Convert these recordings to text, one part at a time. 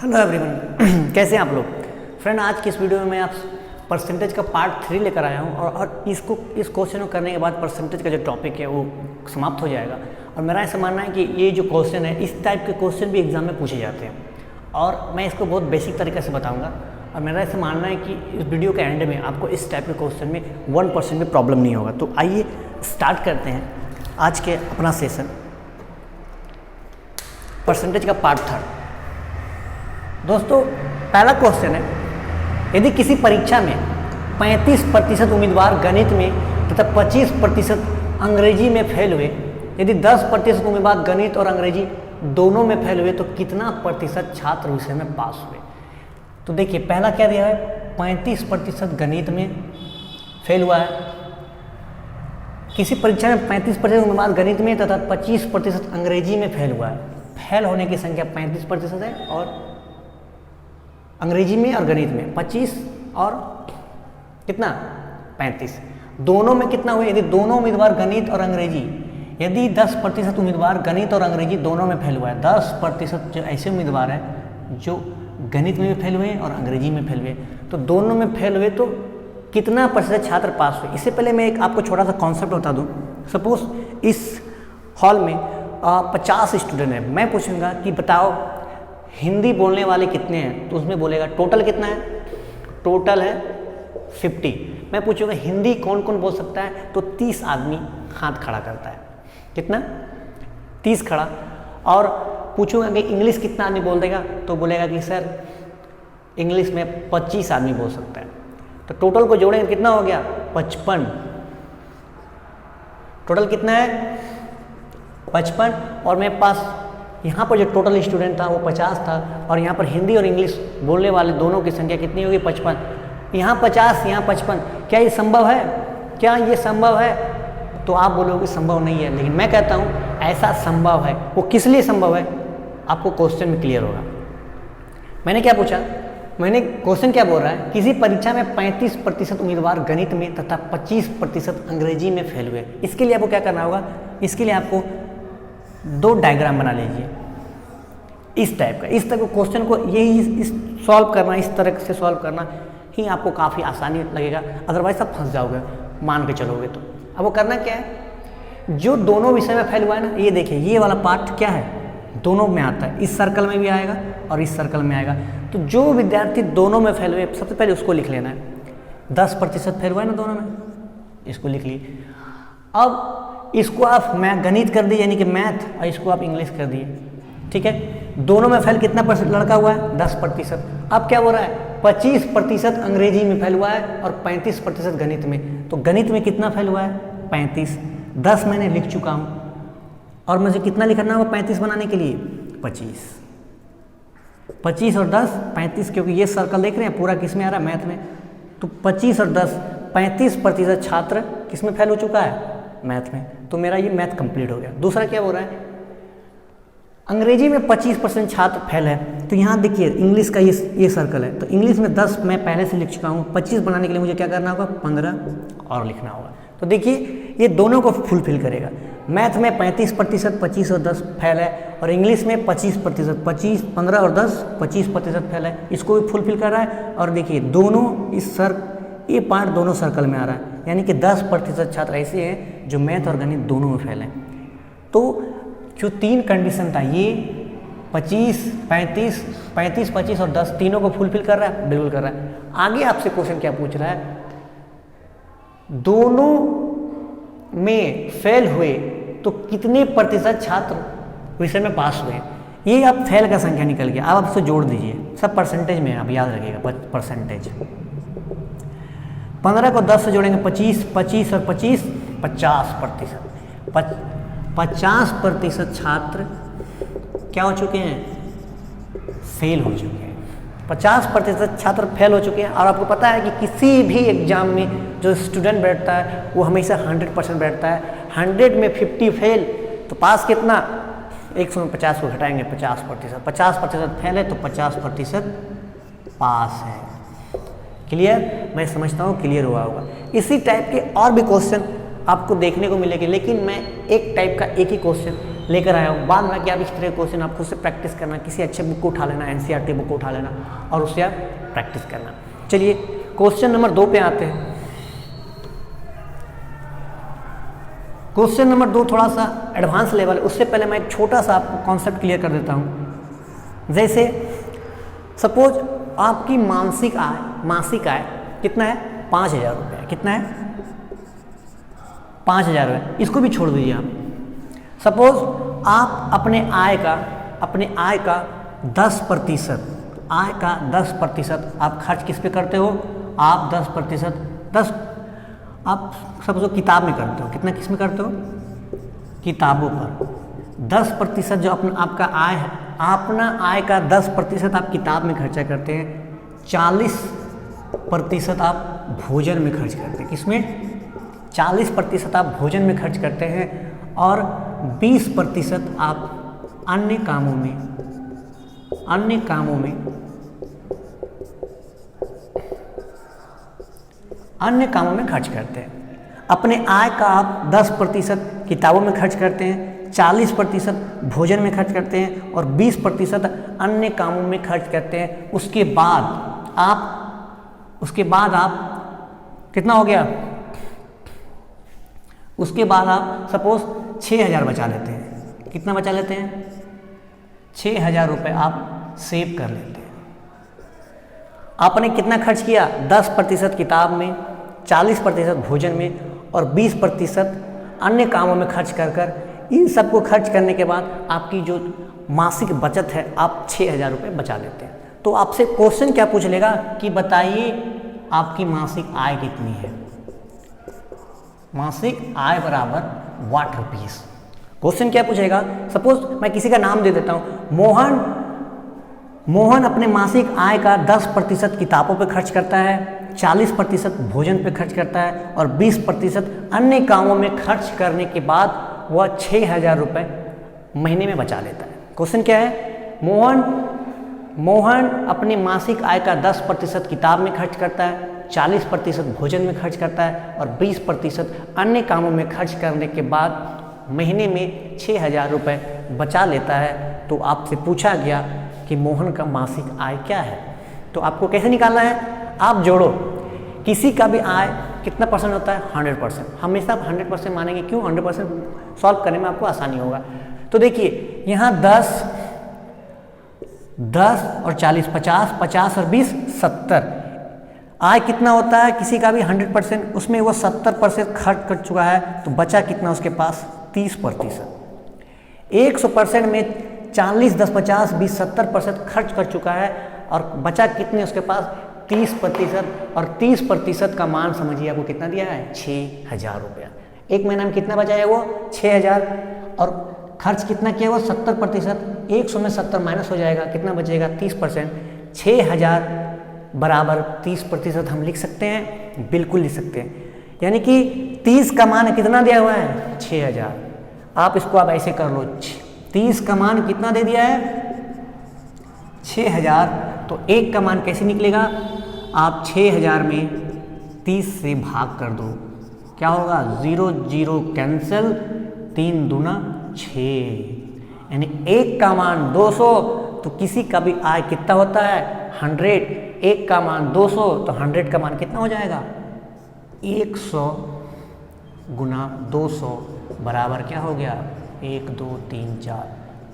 Hello everyone, कैसे हैं आप लोग। फ्रेंड, आज की इस वीडियो में मैं आप परसेंटेज का पार्ट 3 लेकर आया हूं और इस क्वेश्चन को करने के बाद परसेंटेज का जो टॉपिक है वो समाप्त हो जाएगा। और मेरा ऐसा मानना है कि ये जो क्वेश्चन है, इस टाइप के क्वेश्चन भी एग्जाम में पूछे जाते हैं और मैं इसको बहुत बेसिक तरीके से बताऊँगा। और मेरा ऐसा मानना है कि इस वीडियो के एंड में आपको इस टाइप के क्वेश्चन में 1% भी प्रॉब्लम नहीं होगा। तो आइए स्टार्ट करते हैं आज के अपना सेशन, परसेंटेज का पार्ट 3। दोस्तों, पहला क्वेश्चन है, यदि किसी परीक्षा में 35% उम्मीदवार गणित में तथा 25% अंग्रेजी में फेल हुए, यदि 10% उम्मीदवार गणित और अंग्रेजी दोनों में फेल हुए तो कितना प्रतिशत छात्र विषय में पास हुए। तो देखिए, पहला क्या दिया है, 35% गणित में फेल हुआ है। किसी परीक्षा में 35% उम्मीदवार गणित में तथा 25% अंग्रेजी में फेल हुआ है। फेल होने की संख्या 35% है और अंग्रेजी में और गणित में 25 और कितना 35, दोनों में कितना हुए। यदि दोनों उम्मीदवार गणित और अंग्रेजी, यदि 10% उम्मीदवार गणित और अंग्रेजी दोनों में फेल हुआ है, 10% जो ऐसे उम्मीदवार हैं जो गणित में भी फेल हुए और अंग्रेजी में फेल हुए, तो दोनों में फेल हुए तो कितना प्रतिशत छात्र पास हुए। इससे पहले मैं एक आपको छोटा सा कॉन्सेप्ट बता दूँ। सपोज इस हॉल में 50 स्टूडेंट हैं, मैं पूछूंगा कि बताओ हिंदी बोलने वाले कितने हैं, तो उसमें बोलेगा टोटल कितना है, टोटल है 50। मैं पूछूंगा हिंदी कौन कौन बोल सकता है, तो 30 आदमी हाथ खड़ा करता है। कितना, 30 खड़ा। और पूछूंगा कि इंग्लिश कितना आदमी बोल देगा, तो बोलेगा कि सर इंग्लिश में 25 आदमी बोल सकता है। तो टोटल को जोड़ेंगे कितना हो गया, 55। टोटल कितना है, 55। और मेरे पास यहाँ पर जो टोटल स्टूडेंट था वो 50 था और यहाँ पर हिंदी और इंग्लिश बोलने वाले दोनों की संख्या कितनी होगी, 55। यहाँ 50, यहाँ 55। क्या ये संभव है, क्या ये संभव है? तो आप बोलोगे संभव नहीं है, लेकिन मैं कहता हूँ ऐसा संभव है। वो किस लिए संभव है, आपको क्वेश्चन में क्लियर होगा। मैंने क्या पूछा, मैंने क्वेश्चन क्या बोल रहा है, किसी परीक्षा में 35% उम्मीदवार गणित में तथा 25% अंग्रेजी में फेल हुए। इसके लिए आपको क्या करना होगा, इसके लिए आपको 2 डायग्राम बना लीजिए इस टाइप का। इस तरह के क्वेश्चन को यही सॉल्व करना, इस तरह से सॉल्व करना ही आपको काफ़ी आसानी लगेगा, अदरवाइज आप फंस जाओगे मान के चलोगे। तो अब वो करना क्या है, जो दोनों विषय में फेल हुआ है ना, ये देखिए ये वाला पार्ट क्या है, दोनों में आता है। इस सर्कल में भी आएगा और इस सर्कल में आएगा। तो जो विद्यार्थी दोनों में फेल हुए, सबसे पहले उसको लिख लेना है। 10% फेल हुआ है ना दोनों में, इसको लिख लिए। अब इसको आप गणित कर दिए यानी कि मैथ, और इसको आप इंग्लिश कर दिए। ठीक है, दोनों में फेल कितना % लड़का हुआ है, 10%। अब क्या हो रहा है, 25% अंग्रेजी में फेल हुआ है और 35% गणित में। तो गणित में कितना फेल हुआ है, 35। 10 मैंने लिख चुका हूँ और मुझे कितना लिखना होगा 35 बनाने के लिए, 25। 25 और 10 35, क्योंकि ये सर्कल देख रहे हैं पूरा किस में आ रहा है, मैथ में। तो 25 और 10 35% छात्र किस में फेल हो चुका है, मैथ में। तो मेरा ये मैथ कंप्लीट हो गया। दूसरा क्या हो रहा है, अंग्रेजी में 25% छात्र फेल है। तो यहाँ देखिए इंग्लिश का ये सर्कल है, तो इंग्लिश में 10 मैं पहले से लिख चुका हूँ। 25 बनाने के लिए मुझे क्या करना होगा, 15 और लिखना होगा। तो देखिए ये दोनों को फुलफिल करेगा। मैथ में 35%, 25 और 10 फेल है, और इंग्लिश में 25%, 25, 15 और 10 25% फेल है, इसको भी फुलफिल कर रहा है। और देखिए दोनों ये पार्ट दोनों सर्कल में आ रहा है, यानी कि 10% छात्र ऐसे हैं जो मैथ और गणित दोनों में फेल हैं। तो जो 3 कंडीशन था, ये 25, 25 और 10 तीनों को फुलफिल कर रहा है, बिल्कुल कर रहा है। आगे आपसे क्वेश्चन क्या पूछ रहा है, दोनों में फेल हुए तो कितने प्रतिशत छात्र विषय में पास हुए। ये अब फेल का संख्या निकल गया। अब आप इसको जोड़ दीजिए, सब परसेंटेज में, आप याद रखिएगा परसेंटेज। 15 को 10 से जोड़ेंगे 25, 25 और 25 50%। 50% छात्र क्या हो चुके हैं, फेल हो चुके हैं। 50% छात्र फेल हो चुके हैं। और आपको पता है कि किसी भी एग्जाम में जो स्टूडेंट बैठता है वो हमेशा 100% बैठता है। 100 में 50 फेल तो पास कितना, 100 में 50 को घटाएंगे 50%। 50% फेल है तो 50% पास है। क्लियर, मैं समझता हूँ क्लियर हुआ होगा। इसी टाइप के और भी क्वेश्चन आपको देखने को मिलेगी, लेकिन मैं एक टाइप का एक ही क्वेश्चन लेकर आया हूँ। बाद में कि आप इस तरह के क्वेश्चन आप खुद से प्रैक्टिस करना, किसी अच्छे बुक को उठा लेना, एनसीईआरटी बुक को उठा लेना और उससे आप प्रैक्टिस करना। चलिए क्वेश्चन नंबर 2 पे आते हैं। क्वेश्चन नंबर 2 थोड़ा सा एडवांस लेवल है, उससे पहले मैं एक छोटा सा आपको कॉन्सेप्ट क्लियर कर देता हूँ। जैसे सपोज आपकी मासिक आय कितना है, 5,000 रुपये। कितना है, 5,000 रुपये। इसको भी छोड़ दीजिए आप। सपोज आप अपने आय का 10% आप खर्च किस पे करते हो, आप 10% आप सपोज किताब में करते हो। कितना किस में करते हो, किताबों पर। 10% जो आपका आय है, अपना आय का 10% आप किताब में खर्चा करते हैं, 40% आप भोजन में खर्च करते हैं। किसमें, 40% आप भोजन में खर्च करते हैं और 20% आप अन्य कामों में खर्च करते हैं। अपने आय का आप 10% किताबों में खर्च करते हैं, 40% भोजन में खर्च करते हैं और 20% अन्य कामों में खर्च करते हैं। उसके बाद आप कितना हो गया, उसके बाद आप सपोज 6,000 बचा लेते हैं। कितना बचा लेते हैं, 6,000 रुपये आप सेव कर लेते हैं। आपने कितना खर्च किया, 10% किताब में, 40% भोजन में और 20% अन्य कामों में खर्च कर इन सबको खर्च करने के बाद आपकी जो मासिक बचत है आप 6,000 रुपये बचा लेते हैं। तो आपसे क्वेश्चन क्या पूछ लेगा कि बताइए आपकी मासिक आय कितनी है। मासिक आय बराबर व्हाट रुपीस। क्वेश्चन क्या पूछेगा, सपोज मैं किसी का नाम दे देता हूँ, मोहन अपने मासिक आय का 10% किताबों पर खर्च करता है, 40% भोजन पे खर्च करता है और 20% अन्य कामों में खर्च करने के बाद वह 6,000 रुपये महीने में बचा लेता है। क्वेश्चन क्या है, मोहन अपनी मासिक आय का 10% किताब में खर्च करता है, 40% भोजन में खर्च करता है और 20% अन्य कामों में खर्च करने के बाद महीने में 6,000 रुपये बचा लेता है। तो आपसे पूछा गया कि मोहन का मासिक आय क्या है। तो आपको कैसे निकालना है, आप जोड़ो। किसी का भी आय कितना परसेंट होता है, 100%। हमेशा आप 100% मानेंगे, क्यों, 100% सॉल्व करने में आपको आसानी होगा। तो देखिए यहाँ 10 और 40, 50 और 20, 70। आय कितना होता है किसी का भी 100%, उसमें वो 70% खर्च कर चुका है, तो बचा कितना उसके पास, 30%। 100% में 40, 10, 50, 20, 70% खर्च कर चुका है और बचा कितने उसके पास, 30%। और 30% का मान समझिए आपको कितना दिया है, 6,000 रुपया। एक महीना में कितना बचा है वो, 6,000। और खर्च कितना किया वो, 70%। 100 में 70 माइनस हो जाएगा, कितना बचेगा, 30%। 6,000 बराबर 30% हम लिख सकते हैं, बिल्कुल लिख सकते हैं। यानी कि 30 का मान कितना दिया हुआ है, 6,000। आप इसको आप ऐसे कर लो, 30 का मान कितना दे दिया है, 6,000। तो 1 का मान कैसे निकलेगा, आप 6,000 में 30 से भाग कर दो, क्या होगा, 0 0 कैंसिल, 3 दूना 6, यानी 1 का मान 200। तो किसी का भी आय कितना होता है, 100। 1 का मान 200, तो 100 का मान कितना हो जाएगा, 100 गुना 200 बराबर क्या हो गया, 1 2 3 4,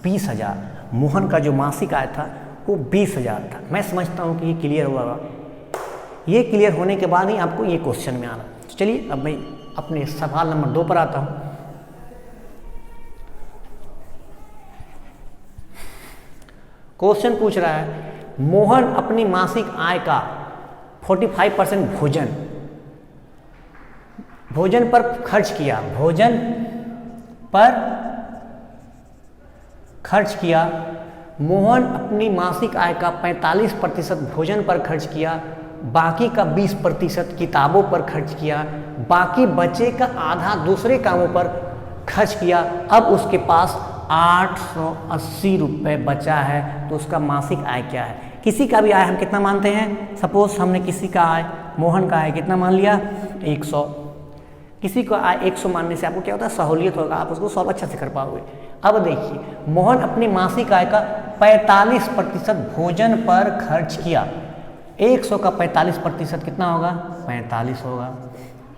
20,000। मोहन का जो मासिक आय था वो 20,000 था। मैं समझता हूँ कि ये क्लियर हुआ। ये क्लियर होने के बाद ही आपको ये क्वेश्चन में आना। तो चलिए अब मैं अपने सवाल नंबर 2 पर आता हूँ। क्वेश्चन पूछ रहा है, मोहन अपनी मासिक आय का 45% भोजन पर खर्च किया। मोहन अपनी मासिक आय का 45% भोजन पर खर्च किया, बाकी का 20% किताबों पर खर्च किया, बाकी बचे का आधा दूसरे कामों पर खर्च किया। अब उसके पास 880 रुपये बचा है, तो उसका मासिक आय क्या है। किसी का भी आय हम कितना मानते हैं, सपोज हमने किसी का आय, मोहन का आय कितना मान लिया, 100। किसी को 100 मानने से आपको क्या होता है, सहूलियत होगा, आप उसको सॉल्व अच्छा से कर पाओगे। अब देखिए, मोहन अपनी मासिक आय का 45% भोजन पर खर्च किया। 100 का 45% कितना होगा, 45 होगा।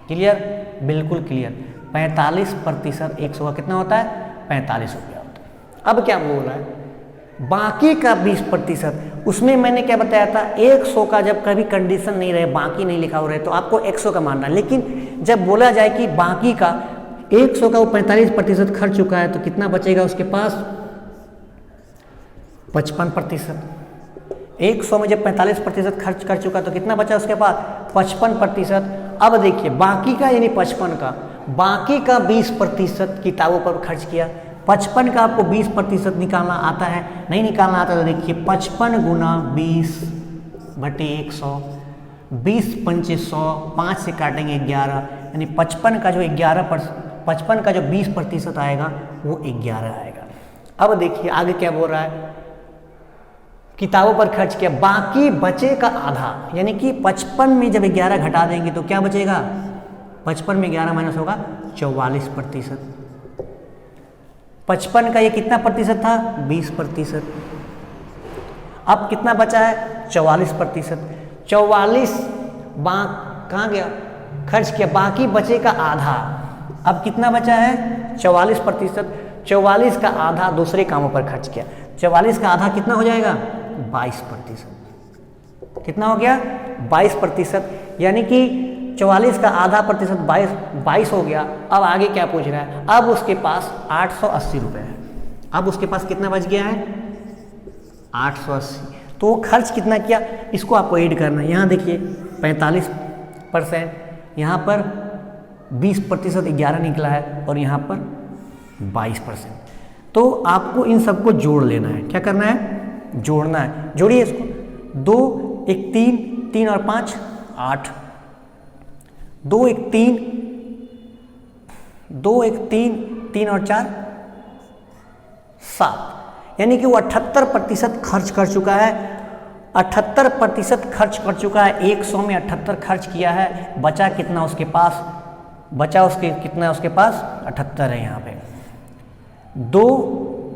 क्लियर, बिल्कुल क्लियर। 45% 100 का कितना होता है, 45 रुपया होता है। अब क्या बोल रहा है, बाकी का 20%, उसमें मैंने क्या बताया था, 100 का जब कभी कंडीशन नहीं रहे, बाकी नहीं लिखा हो रहे, तो आपको 100 का मानना है। लेकिन जब बोला जाए कि बाकी का 100 का वो 45% खर्च चुका है, तो कितना बचेगा उसके पास, 55%। 100 में जब 45% खर्च कर चुका तो कितना बचा उसके पास, 55%। अब देखिए, बाकी का यानी 55 का, बाकी का 20% किताबों पर खर्च किया। 55 का आपको 20% निकालना आता है, नहीं निकालना आता तो देखिए 55 गुना 20/100, 20 पंचे 100, 5 से काटेंगे 11, यानी 55 का जो 55 का जो 20% आएगा वो 11 आएगा। अब देखिए आगे क्या बोल रहा है, किताबों पर खर्च किया, बाकी बचे का आधा, यानी कि 55 में जब 11 घटा देंगे तो क्या बचेगा, 55 में 11 माइनस होगा 44%। 55 का ये कितना प्रतिशत था, 20%। अब कितना बचा है, 44%। 44 कहाँ गया, खर्च किया, बाकी बचे का आधा। अब कितना बचा है, 44%। 44 का आधा दूसरे कामों पर खर्च किया। 44 का आधा कितना हो जाएगा, 22%। कितना हो गया, 22%, यानी कि 44 का आधा प्रतिशत 22 हो गया। अब आगे क्या पूछ रहा है, अब उसके पास 880 रुपये है। अब उसके पास कितना बच गया है, 880। तो वो खर्च कितना किया, इसको आपको ऐड करना है। यहाँ देखिए 45%, यहाँ पर 20% 11 निकला है, और यहाँ पर 22%। तो आपको इन सबको जोड़ लेना है। क्या करना है, जोड़ना है। जोड़िए इसको, 2 1 3, 3 और 5 8, 2 1 3, 2 1 3, 3 और 4 7, यानी कि वो 78% खर्च कर चुका है। 78% खर्च कर चुका है, 100 में 78 खर्च किया है। बचा कितना उसके पास, बचा उसके कितना, उसके पास 78 है। यहाँ पे 2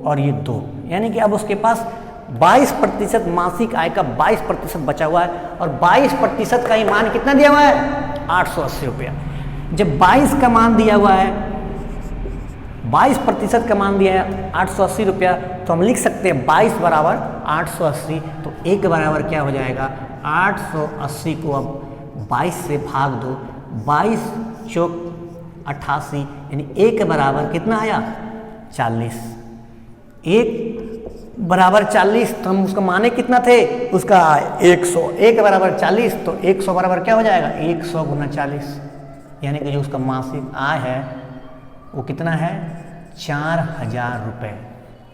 और ये 2, यानी कि अब उसके पास 22% मासिक आय का 22% बचा हुआ है। और 22% का ही मान कितना दिया हुआ है, 880 रुपया। जब 22 का मान दिया हुआ है, 22% का मान दिया है 880 रुपया, तो हम लिख सकते हैं 22 बराबर 880। तो 1 बराबर क्या हो जाएगा, 880 को अब 22 से भाग दो, 22 चौक 88, यानी 1 बराबर कितना आया, 40। 1 बराबर 40, तो हम उसका माने कितना थे, उसका 100। 1 बराबर 40, तो 100 बराबर क्या हो जाएगा, 100 गुना 40, यानी कि जो उसका मासिक आय है वो कितना है, 4000 रुपये।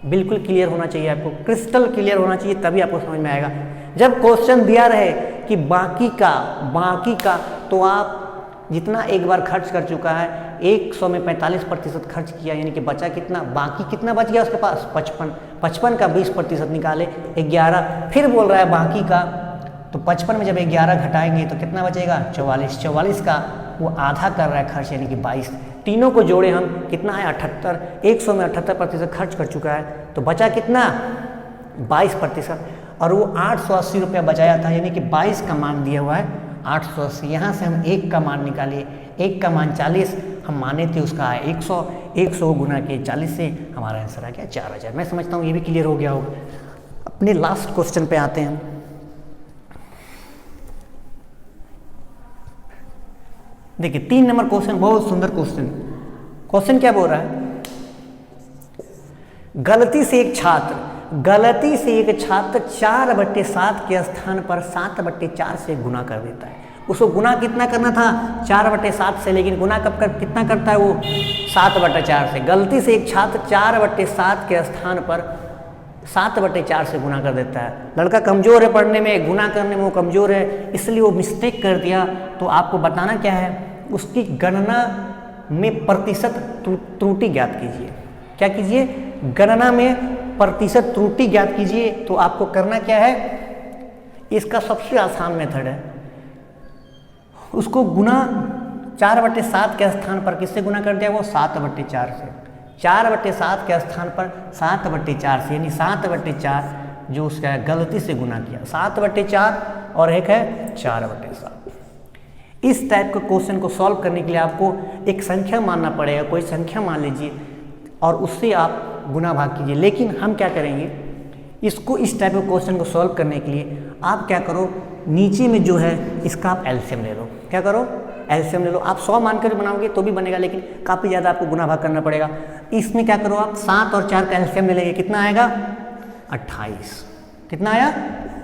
बिल्कुल क्लियर होना चाहिए आपको, क्रिस्टल क्लियर होना चाहिए, तभी आपको समझ में आएगा। जब क्वेश्चन दिया रहे कि बाकी का, तो आप जितना एक बार खर्च कर चुका है, 100 में 45% खर्च किया, यानी कि बचा कितना, बाकी कितना बच गया उसके पास, 55 का 20% निकाले 11। फिर बोल रहा है बाकी का, तो 55 में जब 11 घटाएंगे तो कितना बचेगा, 44। 44 का वो आधा कर रहा है खर्च, यानी कि 22। तीनों को जोड़े हम, कितना है, 78। 100 में 78% खर्च कर चुका है, तो बचा कितना, 22%। और वो 880 रुपया बचाया था, यानी कि 22 का मान दिया हुआ है 880। यहाँ से हम 1 का मान निकालिए, 1 का मान 40, हम माने थे उसका है 100। 100 गुना के 40 से हमारा आंसर आ गया 4000। मैं समझता हूँ ये भी क्लियर हो गया होगा। अपने लास्ट क्वेश्चन पे आते हैं। देखिए 3 नंबर क्वेश्चन, बहुत सुंदर क्वेश्चन। क्वेश्चन क्या बोल रहा है, गलती से एक छात्र 4/7 के स्थान पर 7/4 से गुना कर देता है। उसको गुना कितना करना था, 4/7 से, लेकिन गुना कितना करता है वो, 7/4 से। गलती से एक छात्र 4/7 के स्थान पर 7/4 से गुना कर देता है। लड़का कमज़ोर है पढ़ने में, गुना करने में वो कमज़ोर है, इसलिए वो मिस्टेक कर दिया। तो आपको बताना क्या है, उसकी गणना में प्रतिशत त्रुटि ज्ञात कीजिए। क्या कीजिए, गणना में प्रतिशत त्रुटि ज्ञात कीजिए। तो आपको करना क्या है, इसका सबसे आसान मेथड है, उसको गुना 4/7 के स्थान पर किससे गुना कर दिया? वो 7/4 से। 4/7 के स्थान पर 7/4 से, यानी 7/4 जो उसका गलती से गुना किया, 7/4 और एक है 4/7। इस टाइप के क्वेश्चन को सॉल्व करने के लिए आपको एक संख्या मानना पड़ेगा, कोई संख्या मान लीजिए और उससे आप गुना भाग कीजिए। लेकिन हम क्या करेंगे, इसको इस टाइप के क्वेश्चन को सॉल्व करने के लिए आप क्या करो, नीचे में जो है इसका आप एलसीएम ले लो। क्या करो? एलसीएम ले लो। आप 100 मानकर बनाओगे तो भी बनेगा, लेकिन काफ़ी ज़्यादा आपको गुना भाग करना पड़ेगा। इसमें क्या करो, आप 7 और 4 का एलसीएम ले लेंगे, कितना आएगा? 28। कितना आया?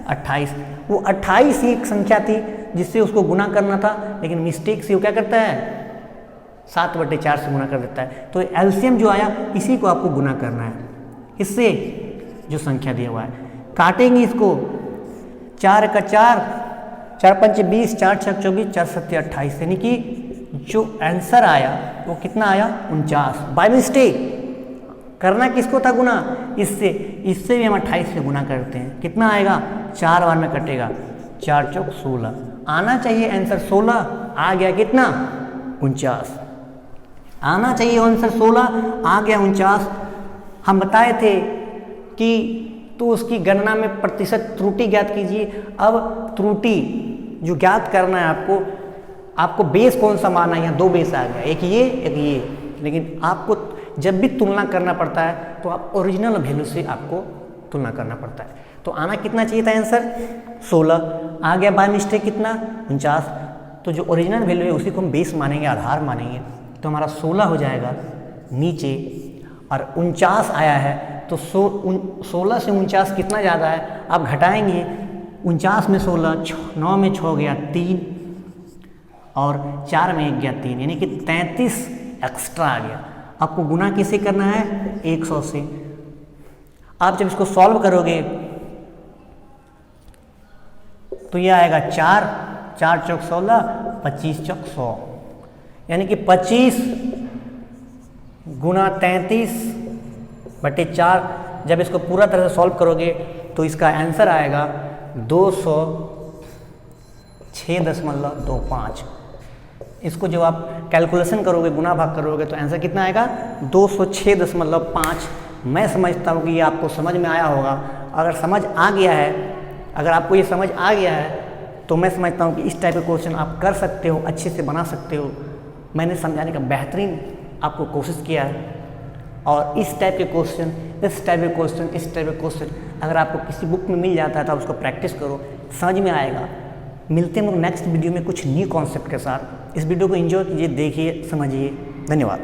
28। वो 28 ही एक संख्या थी जिससे उसको गुना करना था, लेकिन मिस्टेक से वो क्या करता है? 7/4 से गुना कर देता है। तो एलसीएम जो आया इसी को आपको गुना करना है, इससे जो संख्या दिया हुआ है। काटेंगे इसको, 4 का 4, 4 पंच 20, 4 छक 24, 4 सत्ते 28, यानी कि जो आंसर आया वो कितना आया? 49। बाय मिस्टेक करना किसको था गुना? इससे भी हम 28 से गुना करते हैं। कितना आएगा? 4 बार में कटेगा, 4 चौक 16। आना चाहिए आंसर 16, आ गया कितना? 49। आना चाहिए आंसर 16, आ गया 49। हम बताए थे कि तो उसकी गणना में प्रतिशत त्रुटि ज्ञात कीजिए। अब त्रुटि जो ज्ञात करना है आपको बेस कौन सा माना है? यहाँ 2 बेस आ गया, एक ये एक ये। लेकिन आपको जब भी तुलना करना पड़ता है तो आप ओरिजिनल वैल्यू से आपको तुलना करना पड़ता है। तो आना कितना चाहिए था आंसर? 16, आ गया बाय मिस्टेक कितना? 49। तो जो ओरिजिनल वैल्यू है उसी को हम बेस मानेंगे, आधार मानेंगे। तो हमारा 16 हो जाएगा नीचे, और 49 आया है। तो 16 से 49 कितना ज़्यादा है? आप घटाएंगे, 49 में 16, 9 में 6 गया 3, और 4 में 1 गया 3, यानी कि 33 एक्स्ट्रा आ गया। आपको गुना किसे करना है? 100 से। आप जब इसको सॉल्व करोगे तो ये आएगा 4, 4 चौक 16, 25 चौक 100, यानी कि 25 गुना 33/4। जब इसको पूरा तरह से सॉल्व करोगे तो इसका आंसर आएगा 206.25। इसको जब आप कैलकुलेशन करोगे, गुना भाग करोगे, तो आंसर कितना आएगा? 206.5। मैं समझता हूँ कि ये आपको समझ में आया होगा। अगर समझ आ गया है, अगर आपको ये समझ आ गया है तो मैं समझता हूँ कि इस टाइप के क्वेश्चन आप कर सकते हो, अच्छे से बना सकते हो। मैंने समझाने का बेहतरीन आपको कोशिश किया है। और इस टाइप के क्वेश्चन, इस टाइप के क्वेश्चन, इस टाइप के क्वेश्चन अगर आपको किसी बुक में मिल जाता है तो आप उसको प्रैक्टिस करो, समझ में आएगा। मिलते हैं हम नेक्स्ट वीडियो में कुछ न्यू कॉन्सेप्ट के साथ। इस वीडियो को एंजॉय कीजिए, देखिए, समझिए। धन्यवाद।